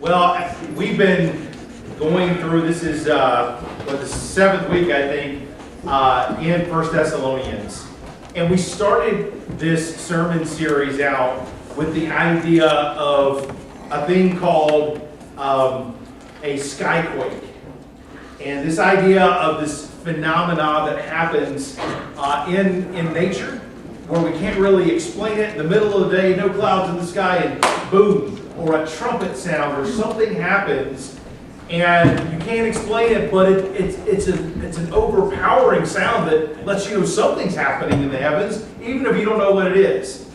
Well, we've been going through, this is the 7th week, I think, in 1 Thessalonians. And we started this sermon series out with the idea of a thing called a skyquake. And this idea of this phenomena that happens in nature, where we can't really explain it. In the middle of the day, no clouds in the sky, and boom, or a trumpet sound, or something happens, and you can't explain it, but it's an overpowering sound that lets you know something's happening in the heavens, even if you don't know what it is.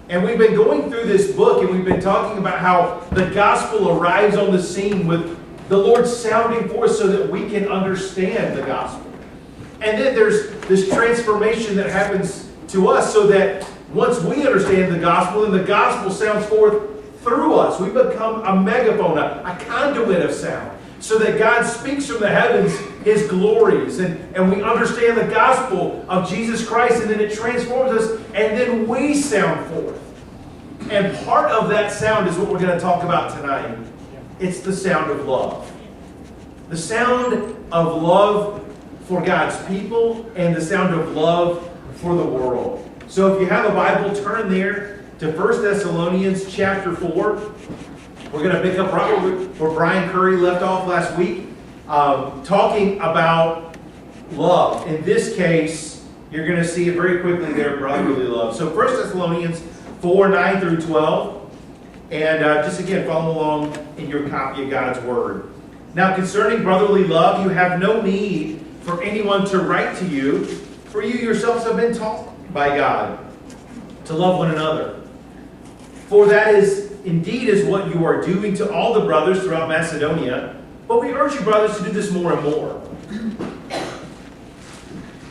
And we've been going through this book, and we've been talking about how the gospel arrives on the scene with the Lord sounding for us so that we can understand the gospel. And then there's this transformation that happens to us so that once we understand the gospel, and the gospel sounds forth through us, we become a megaphone, a conduit of sound, so that God speaks from the heavens His glories, and we understand the gospel of Jesus Christ, and then it transforms us, and then we sound forth. And part of that sound is what we're going to talk about tonight. It's the sound of love. The sound of love for God's people, and the sound of love for the world. So if you have a Bible, turn there to 1 Thessalonians chapter 4. We're going to pick up right where Brian Curry left off last week, talking about love. In this case, you're going to see it very quickly there, brotherly love. So 1 Thessalonians 4, 9 through 12. And just again, follow along in your copy of God's Word. Now concerning brotherly love, you have no need for anyone to write to you, for you yourselves have been taught by God to love one another. For that is indeed is what you are doing to all the brothers throughout Macedonia. But we urge you, brothers, to do this more and more.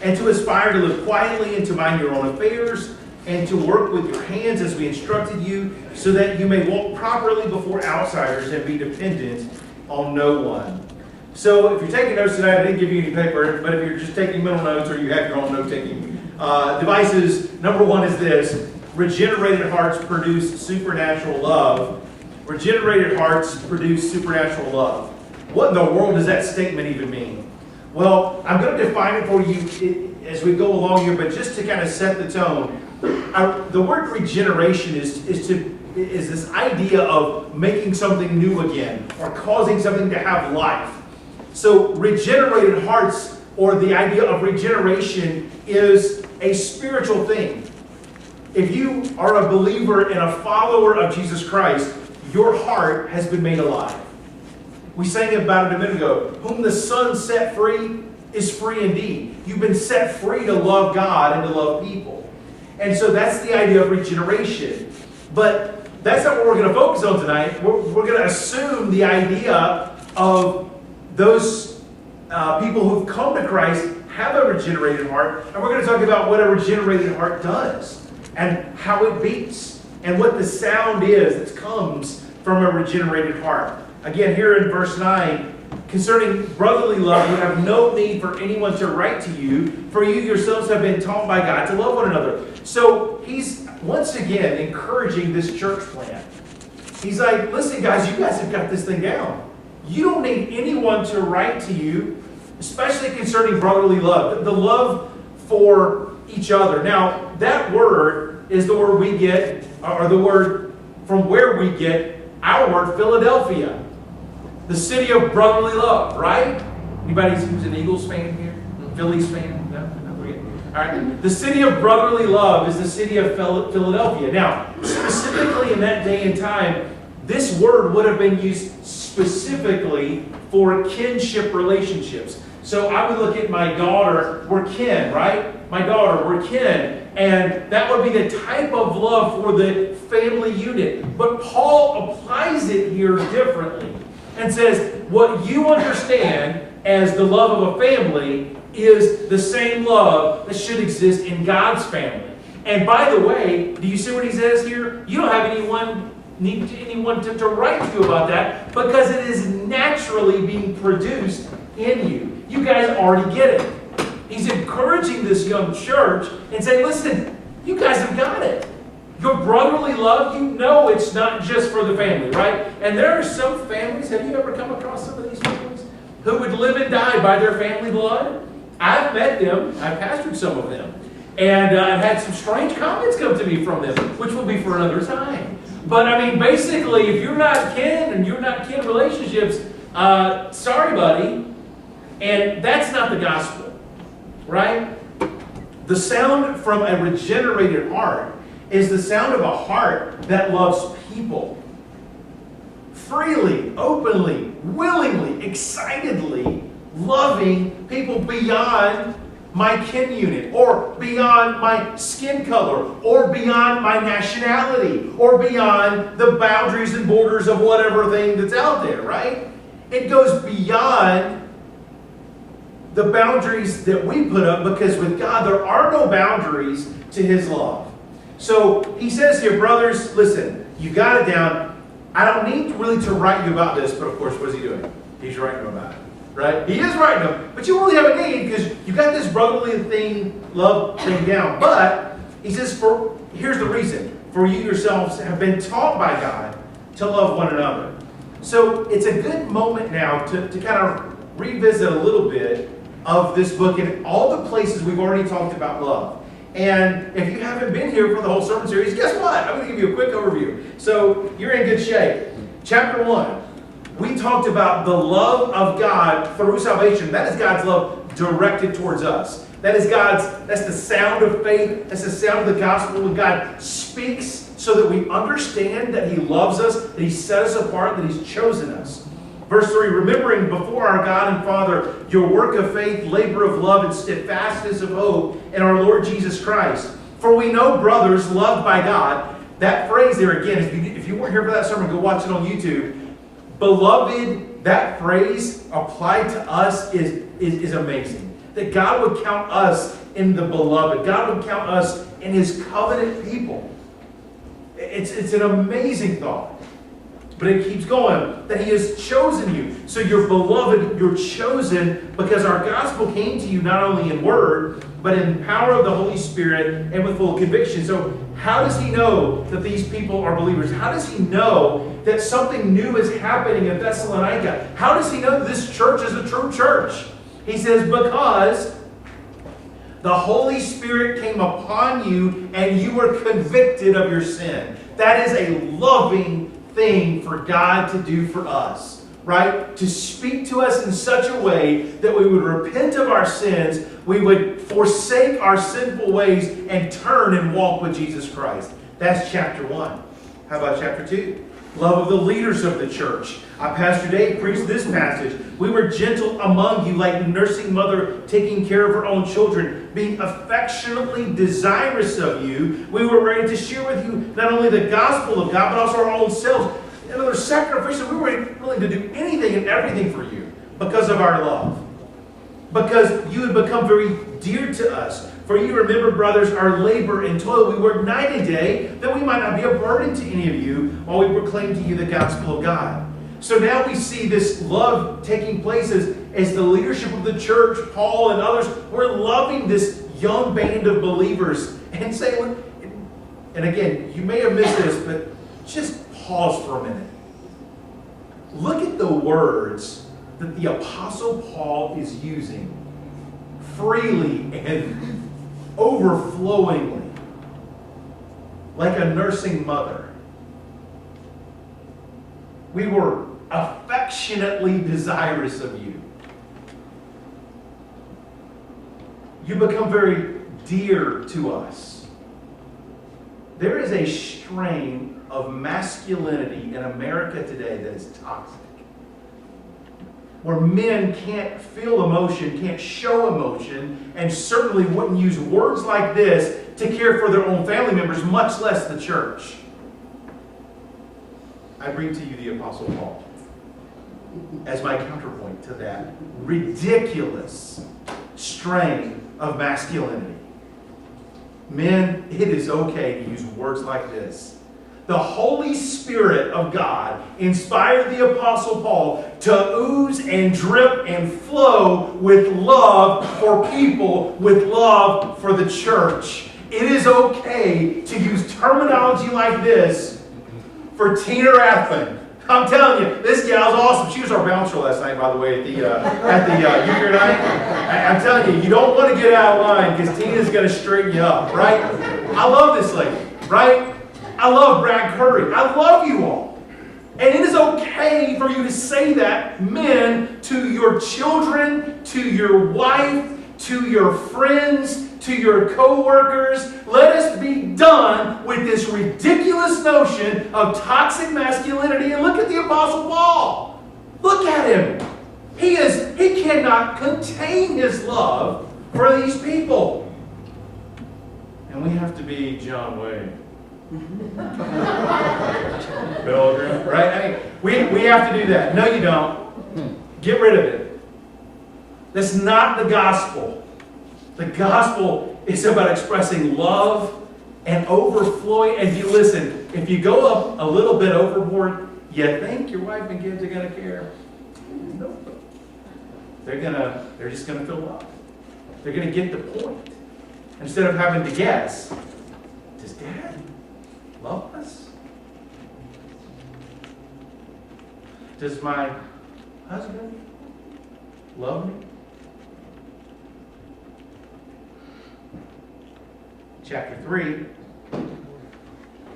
And to aspire to live quietly and to mind your own affairs, and to work with your hands as we instructed you, so that you may walk properly before outsiders and be dependent on no one. So if you're taking notes tonight, I didn't give you any paper, but if you're just taking mental notes or you have your own note-taking devices, number one is this: regenerated hearts produce supernatural love. Regenerated hearts produce supernatural love. What in the world does that statement even mean? Well, I'm going to define it for you as we go along here, but just to kind of set the tone, the word regeneration is this idea of making something new again, or causing something to have life. So regenerated hearts, or the idea of regeneration, is a spiritual thing. If you are a believer and a follower of Jesus Christ, your heart has been made alive. We sang about it a minute ago. Whom the Son set free is free indeed. You've been set free to love God and to love people. And so that's the idea of regeneration. But that's not what we're going to focus on tonight. We're going to assume the idea of those people who've come to Christ have a regenerated heart. And we're going to talk about what a regenerated heart does, and how it beats, and what the sound is that comes from a regenerated heart. Again, here in verse 9, concerning brotherly love, you have no need for anyone to write to you, for you yourselves have been taught by God to love one another. So he's once again encouraging this church plant. He's like, listen guys, you guys have got this thing down. You don't need anyone to write to you, especially concerning brotherly love, the love for each other. Now, that word is the word we get, or the word from where we get our word Philadelphia. The city of brotherly love, right? Anybody who's an Eagles fan here? Phillies fan? No? All right. The city of brotherly love is the city of Philadelphia. Now, specifically in that day and time, this word would have been used specifically for kinship relationships. So I would look at my daughter, we're kin, right? My daughter, we're kin. And that would be the type of love for the family unit. But Paul applies it here differently and says, what you understand as the love of a family is the same love that should exist in God's family. And by the way, do you see what he says here? You don't have anyone to write to you about that, because it is naturally being produced in you. You guys already get it. He's encouraging this young church and saying, listen, you guys have got it. Your brotherly love, you know it's not just for the family, right? And there are some families, have you ever come across some of these families, who would live and die by their family blood? I've met them. I've pastored some of them. And I've had some strange comments come to me from them, which will be for another time. But I mean, basically, if you're not kin and you're not kin relationships, sorry, buddy. And that's not the gospel, right? The sound from a regenerated heart is the sound of a heart that loves people. Freely, openly, willingly, excitedly loving people beyond my kin unit, or beyond my skin color, or beyond my nationality, or beyond the boundaries and borders of whatever thing that's out there, right? It goes beyond the boundaries that we put up, because with God there are no boundaries to His love. So he says here, brothers, listen, you got it down. I don't need really to write you about this, but of course, what is he doing? He's writing them about it. Right? He is writing them. But you only have a need because you got this brotherly thing, love thing down. But he says, here's the reason. For you yourselves have been taught by God to love one another. So it's a good moment now to kind of revisit a little bit of this book and all the places we've already talked about love. And if you haven't been here for the whole sermon series, guess what? I'm going to give you a quick overview. So you're in good shape. Chapter 1. We talked about the love of God through salvation. That is God's love directed towards us. That's the sound of faith. That's the sound of the gospel when God speaks so that we understand that He loves us, that He set us apart, that He's chosen us. Verse 3, remembering before our God and Father your work of faith, labor of love, and steadfastness of hope in our Lord Jesus Christ. For we know, brothers, loved by God. That phrase there again, if you weren't here for that sermon, go watch it on YouTube. Beloved, that phrase applied to us is amazing. That God would count us in the beloved. God would count us in His covenant people. It's an amazing thought. But it keeps going. That He has chosen you. So you're beloved, you're chosen because our gospel came to you not only in word, but in power of the Holy Spirit and with full conviction. So how does He know that these people are believers? How does He know that something new is happening in Thessalonica? How does He know that this church is a true church? He says, because the Holy Spirit came upon you and you were convicted of your sin. That is a loving thing for God to do for us, right? To speak to us in such a way that we would repent of our sins, we would forsake our sinful ways and turn and walk with Jesus Christ. That's chapter 1. How about chapter 2? Love of the leaders of the church. Pastor Dave preached this passage. We were gentle among you like a nursing mother taking care of her own children, being affectionately desirous of you. We were ready to share with you not only the gospel of God, but also our own selves. In other words, sacrificially, we were willing to do anything and everything for you because of our love. Because you had become very dear to us. For you remember, brothers, our labor and toil. We work night and day, that we might not be a burden to any of you while we proclaim to you the gospel of God. So now we see this love taking place as the leadership of the church, Paul and others, we're loving this young band of believers and saying, and again, you may have missed this, but just pause for a minute. Look at the words that the Apostle Paul is using freely and overflowingly, like a nursing mother. We were affectionately desirous of you. You become very dear to us. There is a strain of masculinity in America today that is toxic. Where men can't feel emotion, can't show emotion, and certainly wouldn't use words like this to care for their own family members, much less the church. I bring to you the Apostle Paul as my counterpoint to that ridiculous strain of masculinity. Men, it is okay to use words like this. The Holy Spirit of God inspired the Apostle Paul to ooze and drip and flow with love for people, with love for the church. It is okay to use terminology like this for Tina Rathman. I'm telling you, this gal's awesome. She was our bouncer last night, by the way, at the euchre night. I'm telling you, you don't want to get out of line because Tina's going to straighten you up, right? I love this lady, right? I love Brad Curry. I love you all. And it is okay for you to say that, men, to your children, to your wife, to your friends, to your co-workers. Let us be done with this ridiculous notion of toxic masculinity. And look at the Apostle Paul. Look at him. He cannot contain his love for these people. And we have to be John Wayne. Pilgrim, right? I mean, we have to do that. No, you don't. Get rid of it. That's not the gospel. The gospel is about expressing love and overflowing. And you listen, if you go up a little bit overboard, you think your wife and kids are going to care? Nope. They're just going to feel love. They're going to get the point. Instead of having to guess, does Dad love us? Does my husband love me? Chapter 3,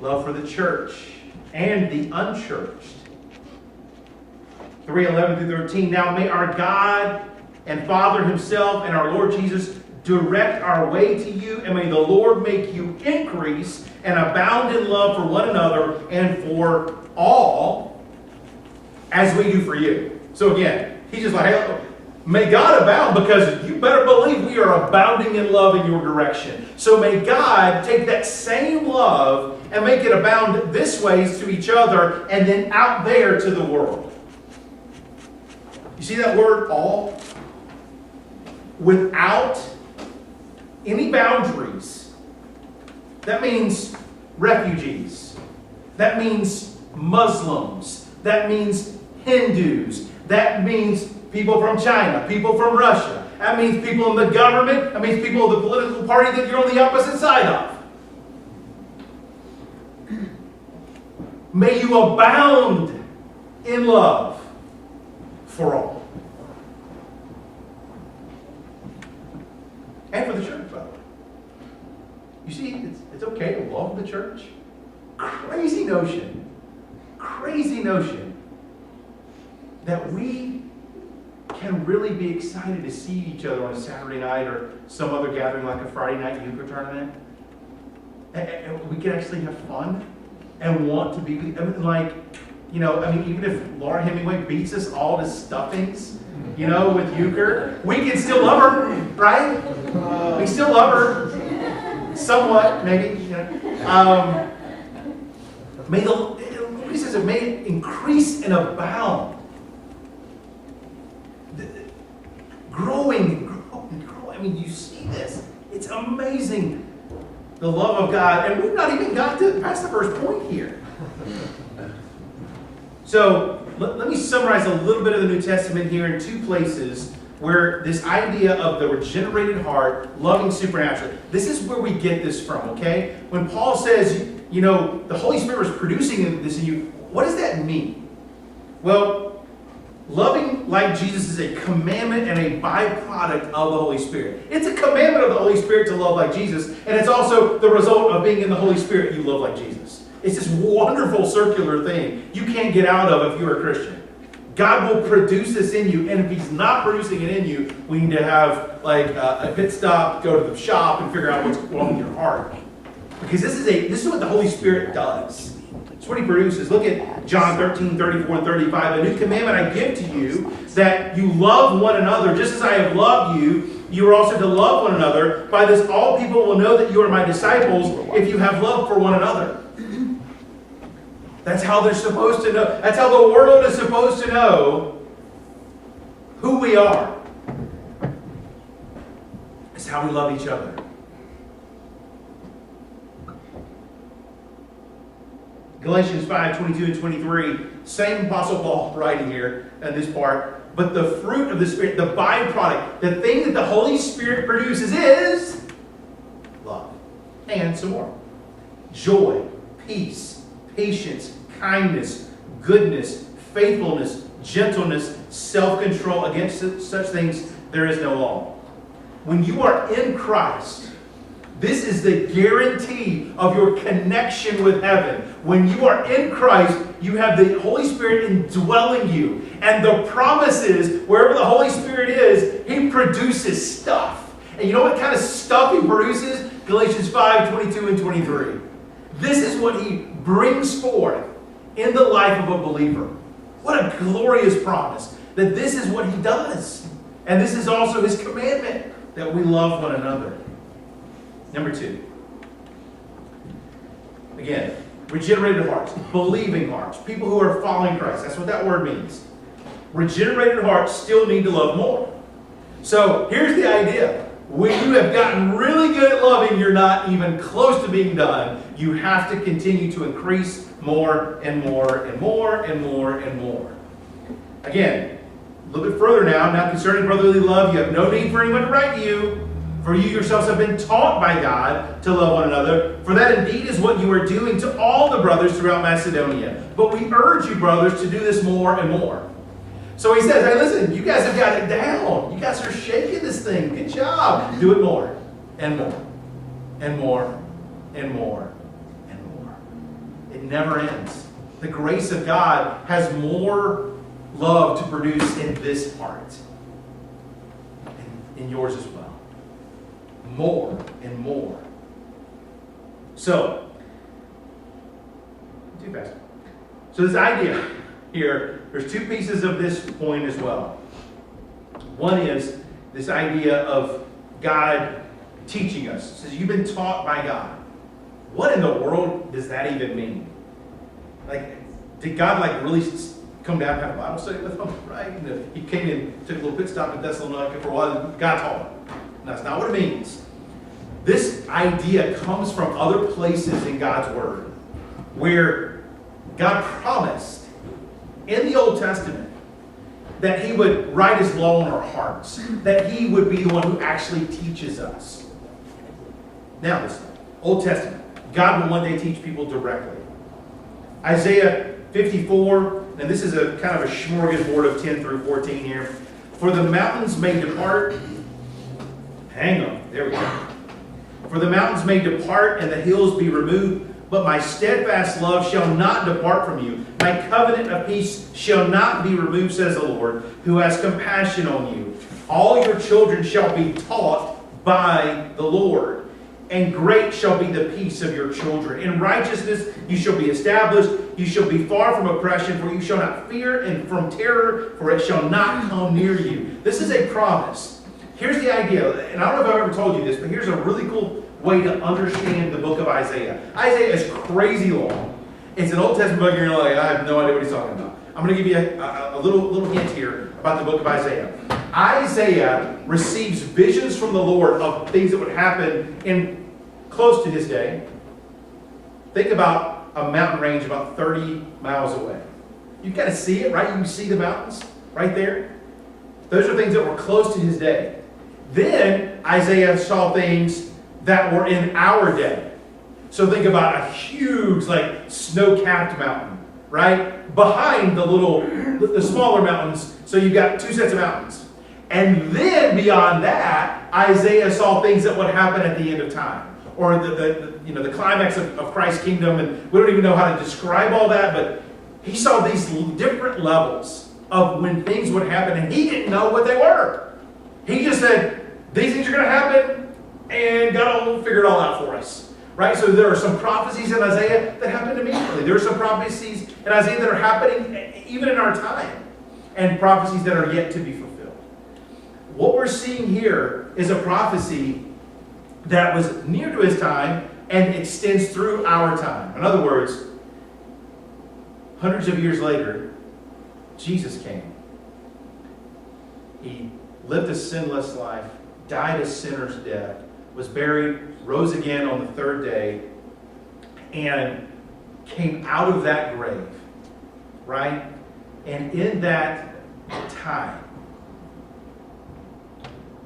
love for the church and the unchurched. 3:11 through 13. Now may our God and Father himself and our Lord Jesus direct our way to you, and may the Lord make you increase and abound in love for one another and for all, as we do for you. So again, he's just like, hey, may God abound, because you better believe we are abounding in love in your direction. So may God take that same love and make it abound this ways to each other and then out there to the world. You see that word all? Without any boundaries. That means refugees. That means Muslims. That means Hindus. That means people from China, people from Russia. That means people in the government. That means people of the political party that you're on the opposite side of. May you abound in love for all. And for the church, by the way. You see, it's okay to love the church. Crazy notion that we can really be excited to see each other on a Saturday night or some other gathering like a Friday night euchre tournament. And we can actually have fun and want to be, even if Laura Hemingway beats us all to stuffings, with euchre, we can still love her, right? We still love her. Somewhat, maybe. He says it may increase and abound. Growing. I mean, you see this. It's amazing, the love of God. And we've not even got past the first point here. So, let me summarize a little bit of the New Testament here in two places where this idea of the regenerated heart, loving supernaturally, this is where we get this from, okay? When Paul says, the Holy Spirit was producing this in you, what does that mean? Well, loving like Jesus is a commandment and a byproduct of the Holy Spirit. It's a commandment of the Holy Spirit to love like Jesus, and it's also the result of being in the Holy Spirit, you love like Jesus. It's this wonderful circular thing you can't get out of if you're a Christian. God will produce this in you, and if He's not producing it in you, we need to have a pit stop, go to the shop, and figure out what's wrong with your heart. Because this is what the Holy Spirit does. It's what He produces. Look at John 13, 34 and 35. A new commandment I give to you, that you love one another, just as I have loved you. You are also to love one another. By this all people will know that you are my disciples, if you have love for one another. That's how they're supposed to know. That's how the world is supposed to know who we are. It's how we love each other. Galatians 5, 22 and 23, same Apostle Paul writing here in this part. But the fruit of the Spirit, the byproduct, the thing that the Holy Spirit produces is love. And some more. Joy, peace, patience, kindness, goodness, faithfulness, gentleness, self-control. Against such things there is no law. When you are in Christ, this is the guarantee of your connection with heaven. When you are in Christ, you have the Holy Spirit indwelling you. And the promise is, wherever the Holy Spirit is, He produces stuff. And you know what kind of stuff He produces? Galatians 5, 22 and 23. This is what He brings forth in the life of a believer. What a glorious promise that this is what He does. And this is also His commandment, that we love one another. Number 2. Again, regenerated hearts, believing hearts, people who are following Christ. That's what that word means. Regenerated hearts still need to love more. So here's the idea. When you have gotten really good at loving, you're not even close to being done. You have to continue to increase more and more and more and more and more. Again, a little bit further now. Now concerning brotherly love, you have no need for anyone to write to you. For you yourselves have been taught by God to love one another. For that indeed is what you are doing to all the brothers throughout Macedonia. But we urge you, brothers, to do this more and more. So he says, hey, listen, you guys have got it down. You guys are shaking this thing. Good job. Do it more and more and more and more and more. It never ends. The grace of God has more love to produce in this heart. And in yours as well. More and more. So, too fast. So this idea here, there's 2 pieces of this point as well. One is this idea of God teaching us. It says you've been taught by God. What in the world does that even mean? Like, did God really come down and have a Bible study with them? Right? He came in, took a little pit stop in Thessalonica for a while. God taught him. That's not what it means. This idea comes from other places in God's Word, where God promised in the Old Testament that He would write His law on our hearts, that He would be the one who actually teaches us. Now listen, Old Testament, God will one day teach people directly. Isaiah 54, and this is a kind of a smorgasbord of 10 through 14 here. For the mountains may depart. Hang on, there we go. For the mountains may depart and the hills be removed, but my steadfast love shall not depart from you. My covenant of peace shall not be removed, says the Lord, who has compassion on you. All your children shall be taught by the Lord, and great shall be the peace of your children. In righteousness you shall be established. You shall be far from oppression, for you shall not fear, and from terror, for it shall not come near you. This is a promise. Here's the idea, and I don't know if I've ever told you this, but here's a really cool way to understand the book of Isaiah. Isaiah is crazy long. It's an Old Testament book, and you're like, I have no idea what he's talking about. I'm going to give you a little hint here about the book of Isaiah. Isaiah receives visions from the Lord of things that would happen in close to his day. Think about a mountain range about 30 miles away. You kind of see it, right? You see the mountains right there. Those are things that were close to his day. Then Isaiah saw things that were in our day. So think about a huge, snow-capped mountain, right? Behind the smaller mountains, so you've got 2 sets of mountains. And then beyond that, Isaiah saw things that would happen at the end of time, or the climax of Christ's kingdom. And we don't even know how to describe all that, but he saw these different levels of when things would happen, and he didn't know what they were. He just said, these things are going to happen, and God will figure it all out for us. Right? So there are some prophecies in Isaiah that happened immediately. There are some prophecies in Isaiah that are happening even in our time, and prophecies that are yet to be fulfilled. What we're seeing here is a prophecy that was near to his time and extends through our time. In other words, hundreds of years later, Jesus came. He lived a sinless life, died a sinner's death, was buried, rose again on the 3rd day, and came out of that grave, right? And in that time,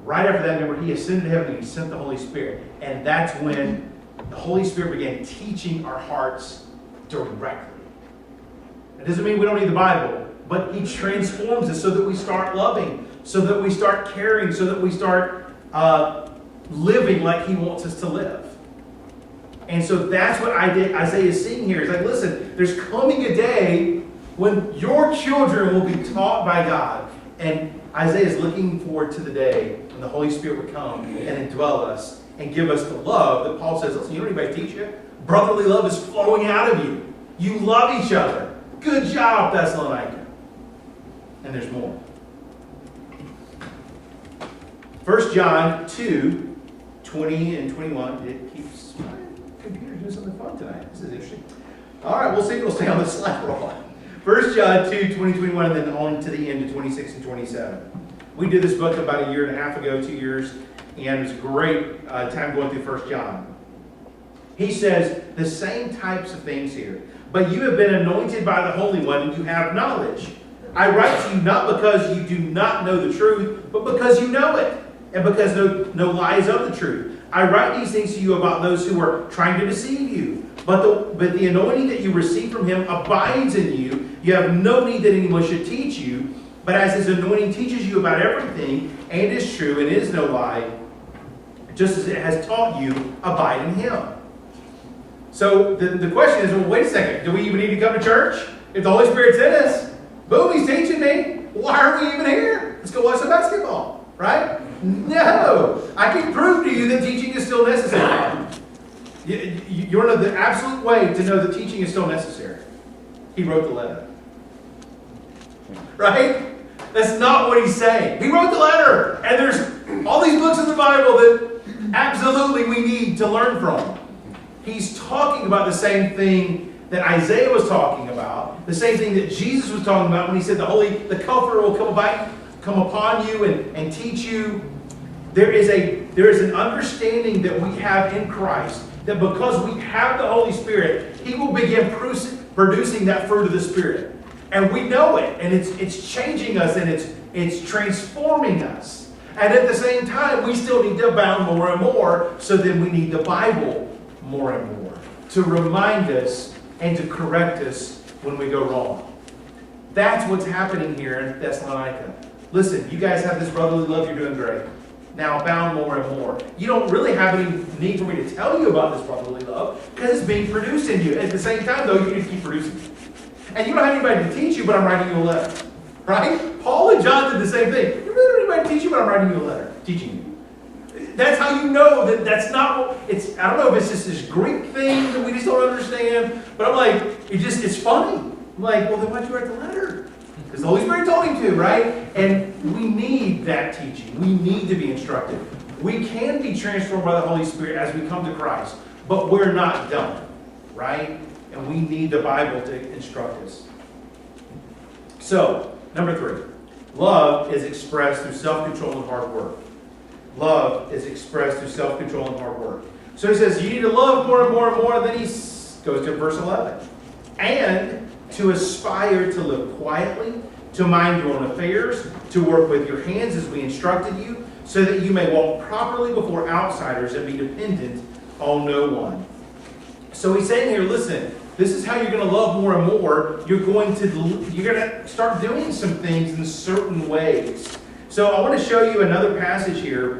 right after that, remember, he ascended to heaven and he sent the Holy Spirit. And that's when the Holy Spirit began teaching our hearts directly. It doesn't mean we don't need the Bible, but He transforms us so that we start loving, so that we start caring, so that we start living like He wants us to live. And so that's what Isaiah is seeing here. He's like, listen, there's coming a day when your children will be taught by God. And Isaiah is looking forward to the day when the Holy Spirit would come and indwell us and give us the love that Paul says, listen, you don't need anybody to teach you. Brotherly love is flowing out of you. You love each other. Good job, Thessalonica. And there's more. 1 John 2, 20 and 21. It keeps my computer doing something fun tonight. This is interesting. All right, we'll see if it'll stay on the slide for a while. 1 John 2, 20, 21, and then on to the end of 26 and 27. We did this book about a year and a half ago, 2 years, and it was a great time going through 1 John. He says the same types of things here. But you have been anointed by the Holy One, and you have knowledge. I write to you not because you do not know the truth, but because you know it, and because no lie is of the truth. I write these things to you about those who are trying to deceive you. But the anointing that you receive from Him abides in you. You have no need that anyone should teach you. But as His anointing teaches you about everything, and is true, and is no lie, just as it has taught you, abide in Him. So the question is, well, wait a second. Do we even need to come to church? If the Holy Spirit's in us, boom, He's teaching me. Why are we even here? Let's go watch some basketball, right? No. I can prove to you that teaching is still necessary. You want to know the absolute way to know that teaching is still necessary? He wrote the letter. Right? That's not what he's saying. He wrote the letter. And there's all these books in the Bible that absolutely we need to learn from. He's talking about the same thing that Isaiah was talking about. The same thing that Jesus was talking about when he said the Comforter will come upon you and teach you. There is an understanding that we have in Christ that because we have the Holy Spirit, He will begin producing that fruit of the Spirit. And we know it, and it's changing us, and it's transforming us. And at the same time, we still need to abound more and more, so then we need the Bible more and more to remind us and to correct us when we go wrong. That's what's happening here in Thessalonica. Listen, you guys have this brotherly love, you're doing great. Now abound more and more. You don't really have any need for me to tell you about this brotherly love because it's being produced in you. At the same time, though, you need to keep producing it. And you don't have anybody to teach you, but I'm writing you a letter. Right? Paul and John did the same thing. You really don't have anybody to teach you, but I'm writing you a letter. Teaching you. That's how you know that that's not what it's. I don't know if it's just this Greek thing that we just don't understand, but I'm like, it's funny. I'm like, well, then why'd you write the letter? Because the Holy Spirit told him to, right? And we need that teaching. We need to be instructed. We can be transformed by the Holy Spirit as we come to Christ, but we're not done, right? And we need the Bible to instruct us. So, number 3. Love is expressed through self-control and hard work. Love is expressed through self-control and hard work. So he says, you need to love more and more and more. And then he goes to verse 11. And to aspire to live quietly, to mind your own affairs, to work with your hands as we instructed you, so that you may walk properly before outsiders and be dependent on no one. So he's saying here, listen, this is how you're going to love more and more. You're going to start doing some things in certain ways. So I want to show you another passage here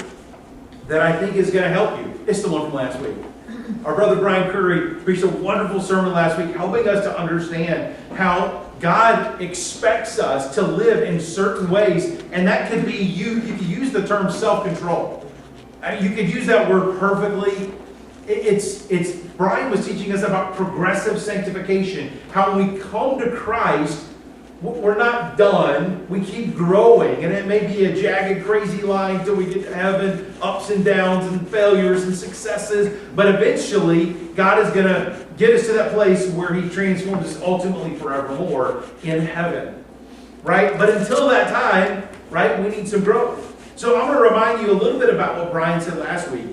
that I think is going to help you. It's the one from last week. Our brother Brian Curry preached a wonderful sermon last week, helping us to understand how God expects us to live in certain ways. And that could be you could use the term self-control. You could use that word perfectly. Brian was teaching us about progressive sanctification. How when we come to Christ, we're not done. We keep growing. And it may be a jagged, crazy line till we get to heaven, ups and downs and failures and successes. But eventually, God is going to get us to that place where He transforms us ultimately forevermore in heaven. Right? But until that time, right, we need some growth. So I'm going to remind you a little bit about what Brian said last week.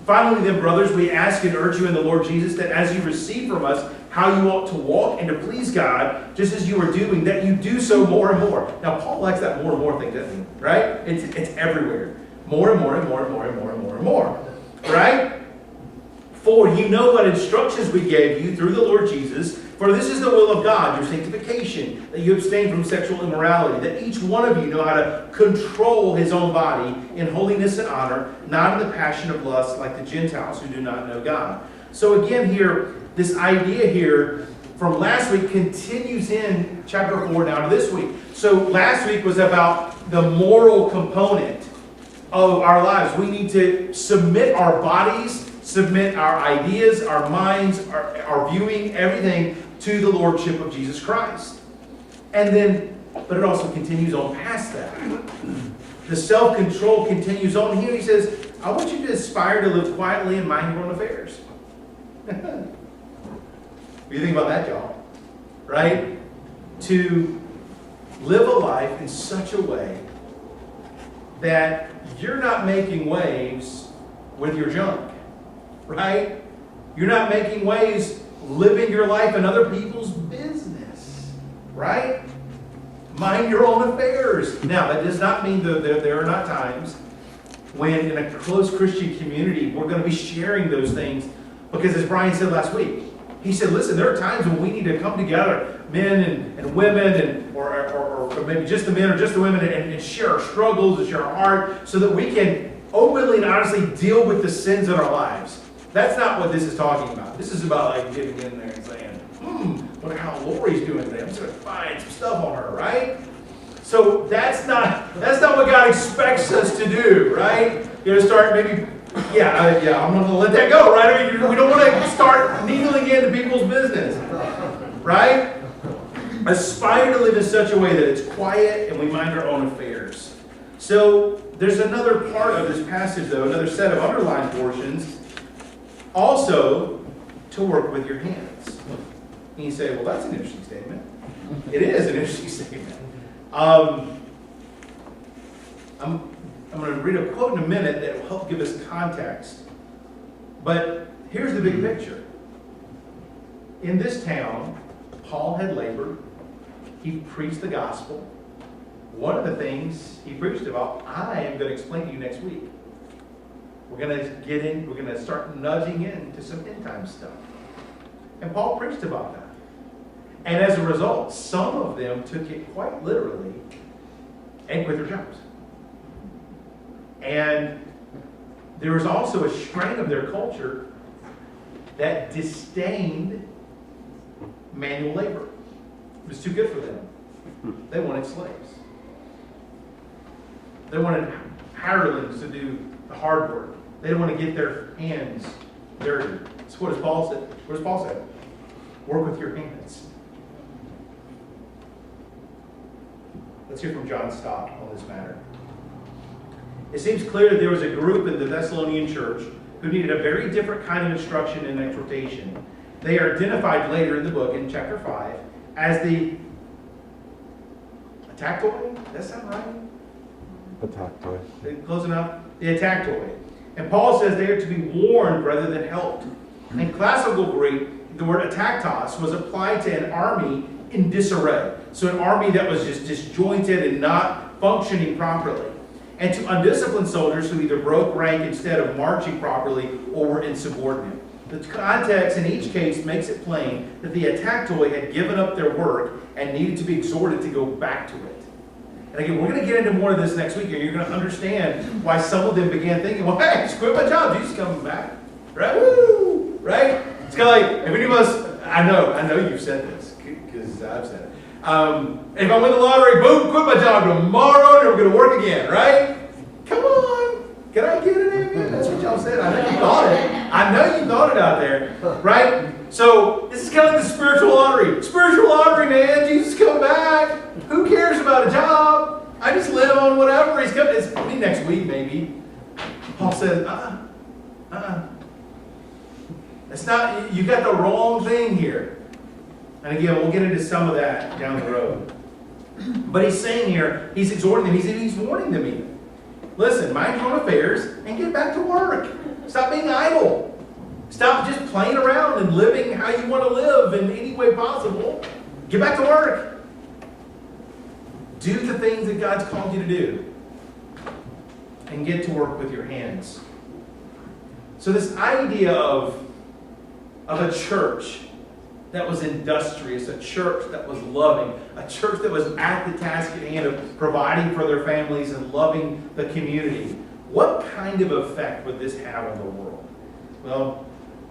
Finally, then, brothers, we ask and urge you in the Lord Jesus that as you receive from us how you ought to walk and to please God, just as you are doing, that you do so more and more. Now, Paul likes that more and more thing, doesn't he? Right? It's everywhere. More and more and more and more and more and more and more. Right? For you know what instructions we gave you through the Lord Jesus. For this is the will of God, your sanctification, that you abstain from sexual immorality, that each one of you know how to control his own body in holiness and honor, not in the passion of lust like the Gentiles who do not know God. So again here, this idea here from last week continues in chapter 4 now to this week. So last week was about the moral component of our lives. We need to submit our bodies, submit our ideas, our minds, our viewing, everything to the Lordship of Jesus Christ. And then, but it also continues on past that. The self-control continues on here. He says, I want you to aspire to live quietly and mind your own affairs. What do you think about that, y'all? Right? To live a life in such a way that you're not making waves with your junk. Right? You're not making waves living your life in other people's business. Right? Mind your own affairs. Now, that does not mean that there are not times when in a close Christian community we're going to be sharing those things. Because as Brian said last week, he said, listen, there are times when we need to come together, men and women, or maybe just the men or just the women, and share our struggles and share our heart so that we can openly and honestly deal with the sins in our lives. That's not what this is talking about. This is about like getting in there and saying, wonder how Lori's doing today. I'm just going to find some stuff on her, right? So that's not what God expects us to do, right? You're going to start maybe, I'm going to let that go, right? I mean, we don't want to start needling into people's business, right? Aspire to live in such a way that it's quiet and we mind our own affairs. So there's another part of this passage, though, another set of underlined portions, also to work with your hands. And you say, well, that's an interesting statement. It is an interesting statement. I'm going to read a quote in a minute that will help give us context. But here's the big picture. In this town, Paul had labored. He preached the gospel. One of the things he preached about, I am going to explain to you next week. We're going to start nudging into some end time stuff. And Paul preached about that. And as a result, some of them took it quite literally and quit their jobs. And there was also a strain of their culture that disdained manual labor. It was too good for them. They wanted slaves. They wanted hirelings to do the hard work. They didn't want to get their hands dirty. So what does Paul say? What does Paul say? Work with your hands. Let's hear from John Stott on this matter. It seems clear that there was a group in the Thessalonian church who needed a very different kind of instruction and exhortation. They are identified later in the book, in chapter 5, as the attactoi. Does that sound right? Attactoi. Close enough? The attactoi. And Paul says they are to be warned rather than helped. In classical Greek, the word attactos was applied to an army in disarray. So an army that was just disjointed and not functioning properly. And to undisciplined soldiers who either broke rank instead of marching properly or were insubordinate. The context in each case makes it plain that the attactoi had given up their work and needed to be exhorted to go back to it. And again, we're going to get into more of this next week, and you're going to understand why some of them began thinking, well, hey, just quit my job. Jesus is coming back. Right? Woo! Right? It's kind of like, if any of us, I know you've said this, because I've said it. If I win the lottery, boom, quit my job tomorrow, and we're going to work again, right? Come on. Can I get it in? That's what y'all said. I know you thought it. I know you thought it out there, right? So this is kind of like the spiritual lottery. Spiritual lottery, man. Jesus come back. Who cares about a job? I just live on whatever. He's coming. It's me next week, maybe. Paul says, It's not, you got the wrong thing here. And again, we'll get into some of that down the road. But he's saying here, he's exhorting them, he's warning them even. Listen, mind your own affairs and get back to work. Stop being idle. Stop just playing around and living how you want to live in any way possible. Get back to work. Do the things that God's called you to do. And get to work with your hands. So this idea of of a church that was industrious, a church that was loving, a church that was at the task at hand of providing for their families and loving the community, what kind of effect would this have on the world? Well,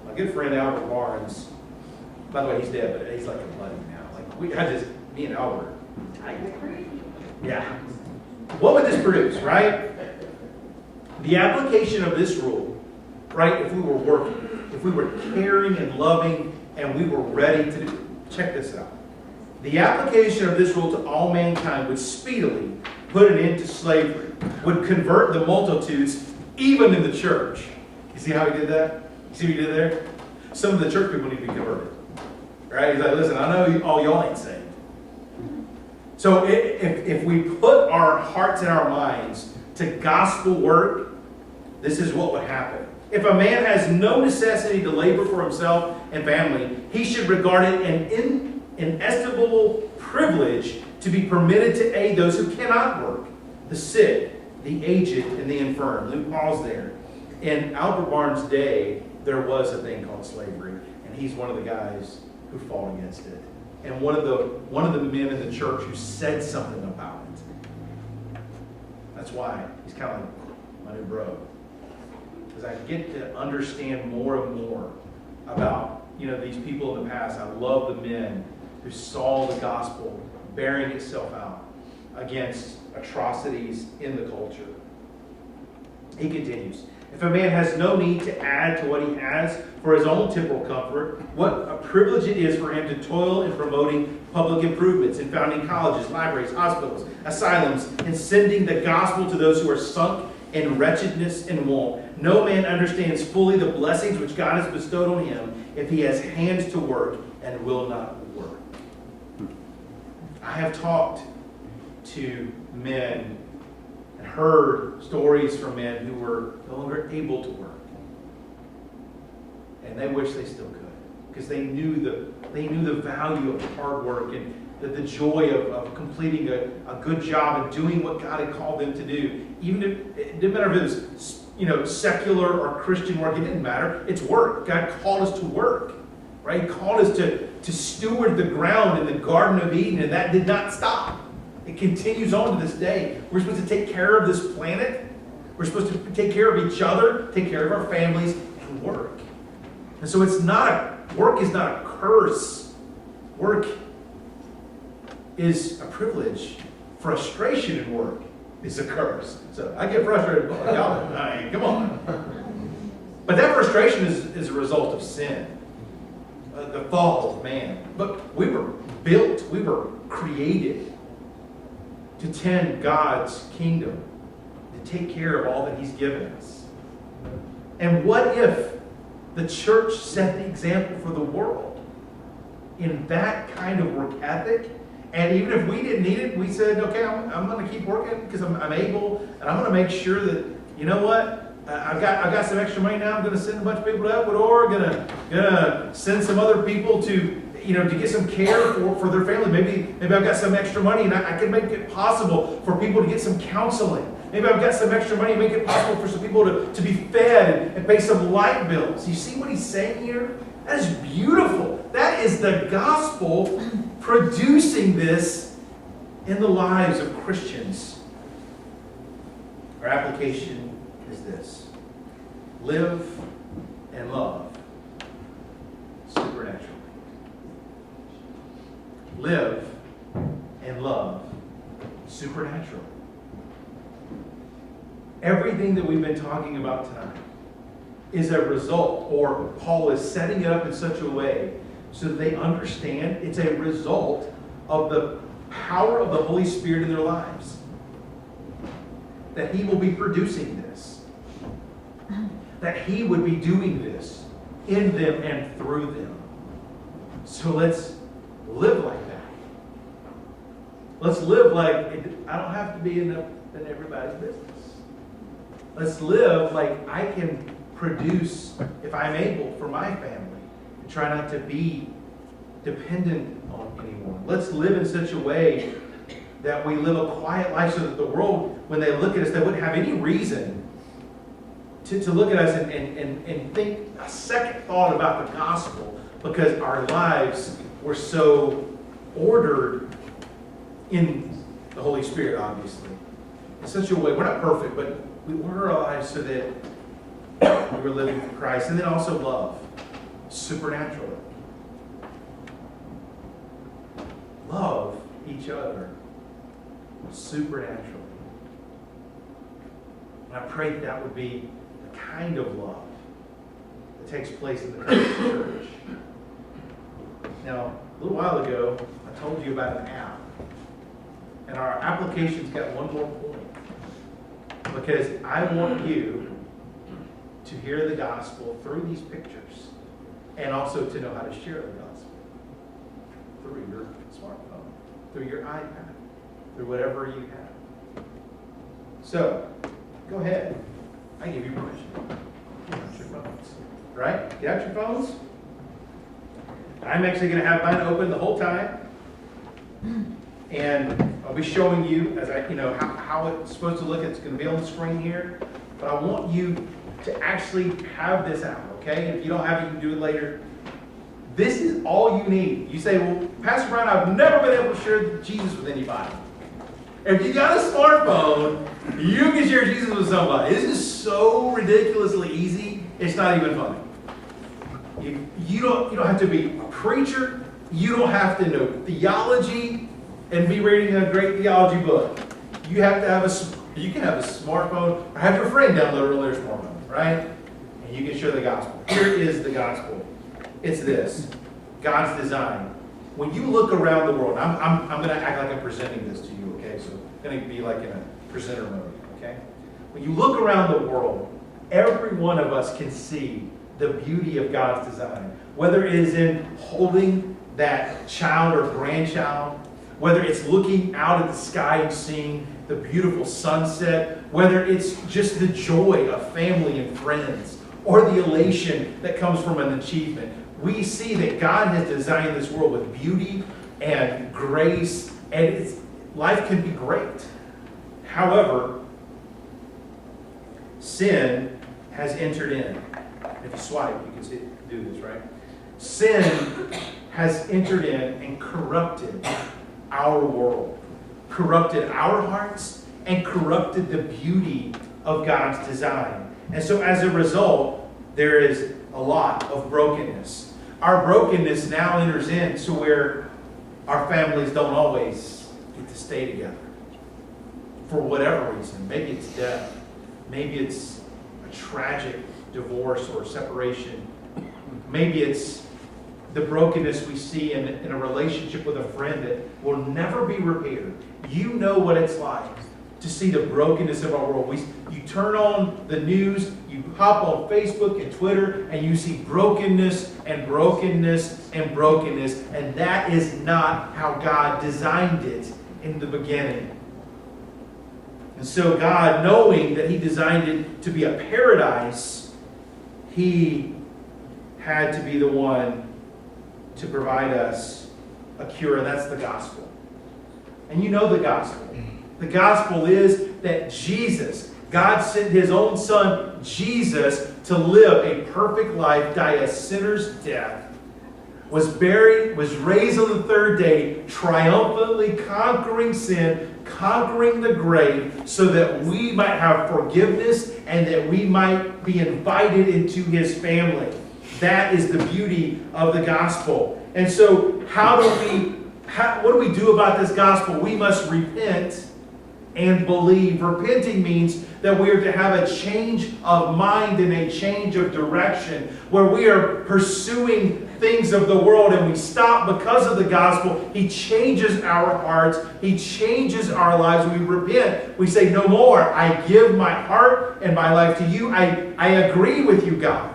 my good friend Albert Barnes, by the way, he's dead, but he's like a buddy now. Me and Albert. Yeah. What would this produce, right? The application of this rule, right, if we were working, if we were caring and loving, and we were ready to do, check this out. The application of this rule to all mankind would speedily put an end to slavery, would convert the multitudes, even in the church. You see how he did that? You see what he did there? Some of the church people need to be converted. Right? He's like, listen, I know all y'all ain't saved. So if we put our hearts and our minds to gospel work, this is what would happen. If a man has no necessity to labor for himself and family, he should regard it an inestimable privilege to be permitted to aid those who cannot work, the sick, the aged, and the infirm. Luke paused there. In Albert Barnes' day, there was a thing called slavery, and he's one of the guys who fought against it. And one of the men in the church who said something about it. That's why he's kind of like my new bro. Because I get to understand more and more about, these people in the past. I love the men who saw the gospel bearing itself out against atrocities in the culture. He continues. If a man has no need to add to what he has for his own temporal comfort, what a privilege it is for him to toil in promoting public improvements, in founding colleges, libraries, hospitals, asylums, and sending the gospel to those who are sunk in wretchedness and want. No man understands fully the blessings which God has bestowed on him if he has hands to work and will not work. I have talked to men and heard stories from men who were no longer able to work. And they wish they still could, because they knew the value of hard work and the joy of completing a good job and doing what God had called them to do. Even if it didn't matter if it was secular or Christian work, it didn't matter. It's work. God called us to work, right? He called us to steward the ground in the Garden of Eden, and that did not stop. It continues on to this day. We're supposed to take care of this planet. We're supposed to take care of each other, take care of our families, and work. And so work is not a curse. Work is a privilege. Frustration in work is a curse. So I get frustrated. Y'all, come on. But that frustration is a result of sin. The fall of man. But we were built, we were created to tend God's kingdom, to take care of all that He's given us. And what if the church set the example for the world in that kind of work ethic? And even if we didn't need it, we said, okay, I'm going to keep working because I'm able, and I'm going to make sure that, you know what, I've got some extra money now. I'm going to send a bunch of people to Ecuador. Going to send some other people to get some care for their family. Maybe I've got some extra money and I can make it possible for people to get some counseling. Maybe I've got some extra money and make it possible for some people to be fed and pay some light bills. You see what he's saying here? That is beautiful. That is the gospel producing this in the lives of Christians. Our application is this: live and love supernaturally. Live and love supernaturally. Everything that we've been talking about tonight is a result, or Paul is setting it up in such a way so that they understand it's a result of the power of the Holy Spirit in their lives. That He will be producing this. That He would be doing this in them and through them. So let's live like that. Let's live like I don't have to be in everybody's business. Let's live like I can produce, if I'm able, for my family. And try not to be dependent on anyone. Let's live in such a way that we live a quiet life so that the world, when they look at us, they wouldn't have any reason to look at us and think a second thought about the gospel, because our lives were so ordered in the Holy Spirit, obviously. In such a way, we're not perfect, but we order our lives so that we were living for Christ. And then also love, supernaturally. Love each other supernaturally. And I pray that would be the kind of love that takes place in the church. Now, a little while ago, I told you about an app. And our application's got one more point. Because I want you to hear the gospel through these pictures. And also to know how to share the gospel. Through your smartphone. Through your iPad. Through whatever you have. So, go ahead. I give you permission. Get out your phones. Right? Get out your phones. I'm actually going to have mine open the whole time. And I'll be showing you as how it's supposed to look. It's going to be on the screen here. But I want you to actually have this out, okay? If you don't have it, you can do it later. This is all you need. You say, well, Pastor Brian, I've never been able to share Jesus with anybody. If you got a smartphone, you can share Jesus with somebody. This is so ridiculously easy, it's not even funny. You don't have to be a preacher. You don't have to know theology and be reading a great theology book. You have to have you can have a smartphone or have your friend download it on their smartphone, right? And you can share the gospel. Here is the gospel. It's this. God's design. When you look around the world, I'm going to act like I'm presenting this to you, okay? So I'm going to be like in a presenter mode, okay? When you look around the world, every one of us can see the beauty of God's design. Whether it is in holding that child or grandchild, whether it's looking out at the sky and seeing the beautiful sunset, whether it's just the joy of family and friends, or the elation that comes from an achievement. We see that God has designed this world with beauty and grace, and life can be great. However, sin has entered in. If you swipe, you can do this, right? Sin has entered in and corrupted our world, corrupted our hearts, and corrupted the beauty of God's design. And so as a result, there is a lot of brokenness. Our brokenness now enters into where our families don't always get to stay together. For whatever reason. Maybe it's death. Maybe it's a tragic divorce or separation. Maybe it's the brokenness we see in a relationship with a friend that will never be repaired. You know what it's like to see the brokenness of our world. You turn on the news, you hop on Facebook and Twitter, and you see brokenness and brokenness and brokenness. And that is not how God designed it in the beginning. And so God, knowing that He designed it to be a paradise, He had to be the one to provide us a cure, and that's the gospel. And you know the gospel. The gospel is that Jesus, God sent His own Son, Jesus, to live a perfect life, die a sinner's death, was buried, was raised on the third day, triumphantly conquering sin, conquering the grave, so that we might have forgiveness and that we might be invited into His family. That is the beauty of the gospel. And so what do we do about this gospel? We must repent and believe. Repenting means that we are to have a change of mind and a change of direction, where we are pursuing things of the world and we stop because of the gospel. He changes our hearts. He changes our lives. We repent. We say, no more. I give my heart and my life to you. I agree with you, God.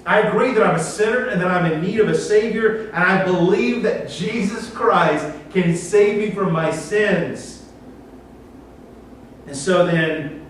I agree that I'm a sinner and that I'm in need of a Savior, and I believe that Jesus Christ can save me from my sins. And so then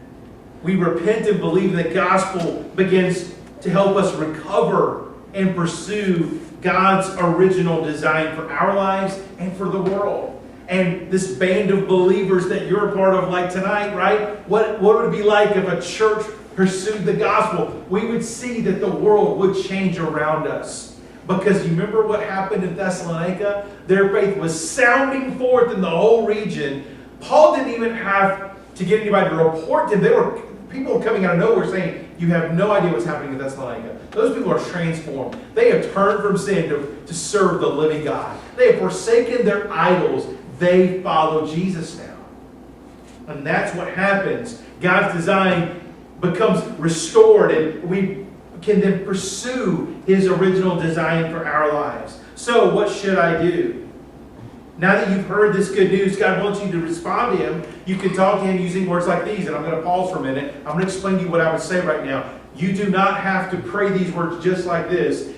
we repent and believe the gospel begins to help us recover and pursue God's original design for our lives and for the world. And this band of believers that you're a part of, like tonight, right? What would it be like if a church pursued the gospel, we would see that the world would change around us. Because you remember what happened in Thessalonica? Their faith was sounding forth in the whole region. Paul didn't even have to get anybody to report to him. People were coming out of nowhere saying, you have no idea what's happening in Thessalonica. Those people are transformed. They have turned from sin to serve the living God. They have forsaken their idols. They follow Jesus now. And that's what happens. God's design becomes restored, and we can then pursue His original design for our lives. So what should I do? Now that you've heard this good news, God wants you to respond to Him. You can talk to Him using words like these, and I'm going to pause for a minute. I'm going to explain to you what I would say right now. You do not have to pray these words just like this.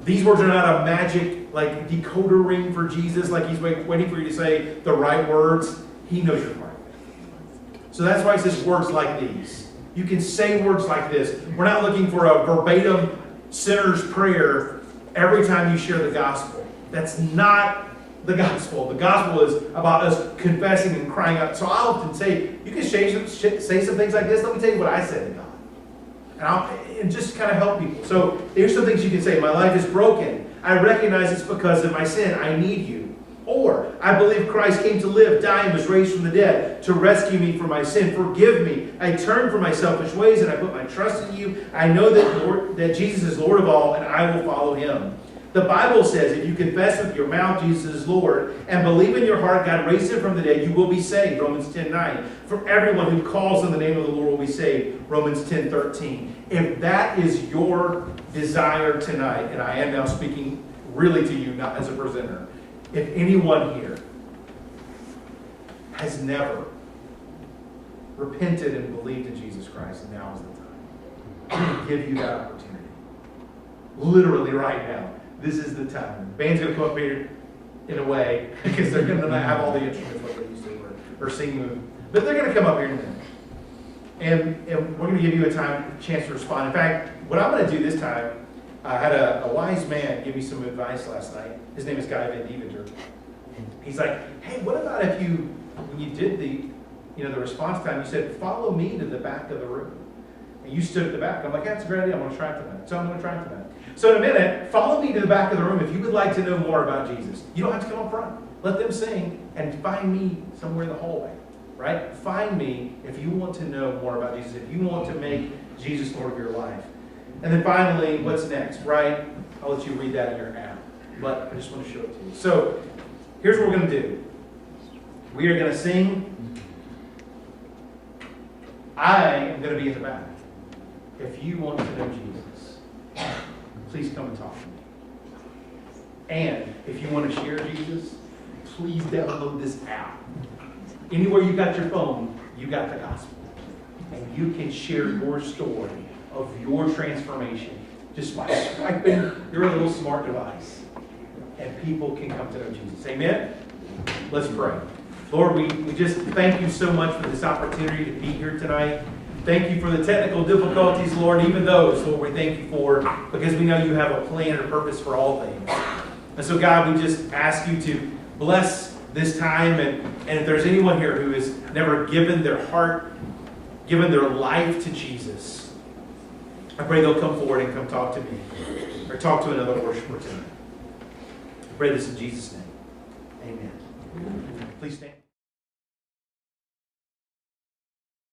These words are not a magic decoder ring for Jesus, like He's waiting for you to say the right words. He knows your heart. So that's why He says words like these. You can say words like this. We're not looking for a verbatim sinner's prayer every time you share the gospel. That's not the gospel. The gospel is about us confessing and crying out. So I often say, you can say some things like this. Let me tell you what I said to God. And just kind of help people. So here's some things you can say. My life is broken. I recognize it's because of my sin. I need you. Or, I believe Christ came to live, die, and was raised from the dead to rescue me from my sin. Forgive me. I turn from my selfish ways and I put my trust in you. I know that Jesus is Lord of all and I will follow Him. The Bible says if you confess with your mouth Jesus is Lord and believe in your heart God raised Him from the dead, you will be saved. Romans 10:9. For everyone who calls on the name of the Lord will be saved. Romans 10:13. If that is your desire tonight, and I am now speaking really to you, not as a presenter, if anyone here has never repented and believed in Jesus Christ, now is the time. I'm going to give you that opportunity. Literally right now. This is the time. The band's going to come up here in a way, because they're going to not have all the instruments like they used to, or singing. But they're going to come up here in a minute. And we're going to give you a chance to respond. In fact, what I'm going to do this time, I had a wise man give me some advice last night. His name is Guy Van Deventer. He's like, hey, what about if when you did the response time, you said, follow me to the back of the room. And you stood at the back. I'm like, that's a great idea. I'm going to try it tonight. So I'm going to try it tonight. So in a minute, follow me to the back of the room if you would like to know more about Jesus. You don't have to come up front. Let them sing and find me somewhere in the hallway. Right? Find me if you want to know more about Jesus, if you want to make Jesus Lord of your life. And then finally, what's next, right? I'll let you read that in your app. But I just want to show it to you. So here's what we're going to do. We are going to sing. I am going to be in the back. If you want to know Jesus, please come and talk to me. And if you want to share Jesus, please download this app. Anywhere you got your phone, you got the gospel. And you can share your story of your transformation just by swiping your little smart device. And people can come to know Jesus. Amen? Let's pray. Lord, we just thank you so much for this opportunity to be here tonight. Thank you for the technical difficulties, Lord. Even those, Lord, we thank you for, because we know you have a plan and purpose for all things. And so, God, we just ask you to bless this time. And if there's anyone here who has never given their heart, given their life to Jesus, I pray they'll come forward and come talk to me or talk to another worshiper tonight. I pray this in Jesus' name. Amen. Please stand.